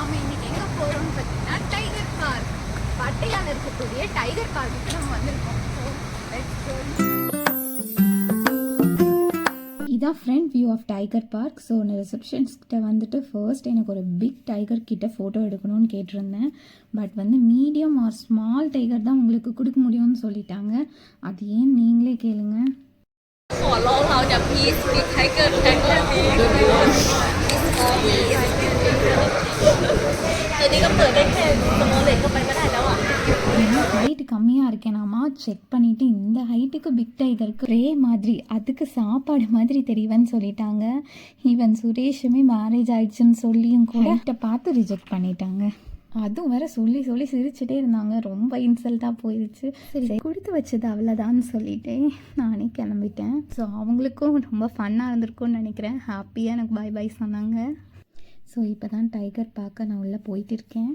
நாம இன்னைக்கு எங்க போறோம்னு பார்த்தீங்கன்னா டைகர் பார்க், பட்டையால இருக்கக்கூடிய டைகர் பார்க்குக்கு நம்ம வந்திருக்கோம். இதான் front view of tiger park. So நான் ரிசப்ஷன்ஸ்கிட்ட வந்துட்டு ஃபர்ஸ்ட் எனக்கு ஒரு பிக் டைகர் கிட்ட ஃபோட்டோ எடுக்கணும்னு கேட்டிருந்தேன். பட் வந்து மீடியம் ஆர் ஸ்மால் டைகர் தான் உங்களுக்கு கொடுக்க முடியும்னு சொல்லிட்டாங்க. அது ஏன் நீங்களே கேளுங்க. ขอร้องเราจะพีซบิ๊กไทเกอร์แท็กเลยพีซตัวนี้ก็เปิดได้แค่สมอลเล็กก็ไปก็ได้แล้วอ่ะஹைட் கம்மியாக இருக்கேனாமா செக் பண்ணிவிட்டு இந்த ஹைட்டுக்கு பிக் டைகருக்கு ரே மாதிரி அதுக்கு சாப்பாடு மாதிரி தெரியவன்னு சொல்லிட்டாங்க. ஈவன் சுரேஷுமே மேரேஜ் ஆயிடுச்சுன்னு சொல்லியும் கூட ஹைட்டை பார்த்து ரிஜெக்ட் பண்ணிட்டாங்க. அதுவும் வேற சொல்லி சொல்லி சிரிச்சுட்டே இருந்தாங்க. ரொம்ப இன்சல்ட்டாக போயிடுச்சு. சரி கொடுத்து வச்சது அவ்வளோதான்னு சொல்லிட்டு நானே கிளம்பிட்டேன். ஸோ அவங்களுக்கும் ரொம்ப ஃபன்னாக இருந்திருக்கும்னு நினைக்கிறேன். ஹாப்பியாக எனக்கு பாய் பாய் சொன்னாங்க. ஸோ இப்போ தான் டைகர் பார்க்க நான் உள்ளே போயிட்டு இருக்கேன்.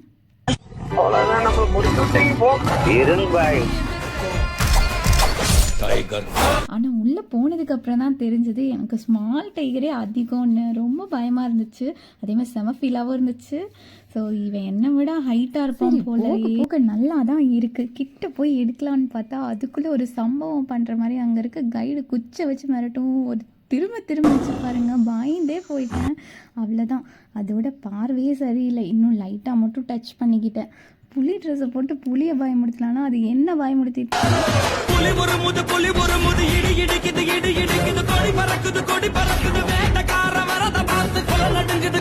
ஆனால் உள்ளே போனதுக்கு அப்புறம் தான் தெரிஞ்சது எனக்கு ஸ்மால் டைகரே அதிகம்னு. ரொம்ப பயமாக இருந்துச்சு, அதே மாதிரி செம ஃபீலாகவும் இருந்துச்சு. ஸோ இவன் என்னை விட ஹைட்டாக இருப்பான் போல. போக நல்லா தான் இருக்குது. கிட்ட போய் எடுக்கலான்னு பார்த்தா அதுக்குள்ளே ஒரு சம்பவம் பண்ணுற மாதிரி அங்கே இருக்க கைடு குச்சை வச்சு மிரட்டும். ஒரு திரும்ப வச்சு பாருங்க, பயந்தே போயிட்டேன். அவ்வளோதான். அதோட பார்வையே சரியில்லை. இன்னும் லைட்டாக மட்டும் டச் பண்ணிக்கிட்டேன். புலி ட்ரெஸ்ஸை போட்டு புளியை பயமுடுத்தலான்னா அது என்ன பயமுடுத்திட்டு கொடி பறக்குது வேட்டக்கார வரத பார்த்து கொலை நடுங்குது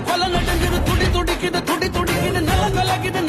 துடி துடிக்குது நிலம் விலகுது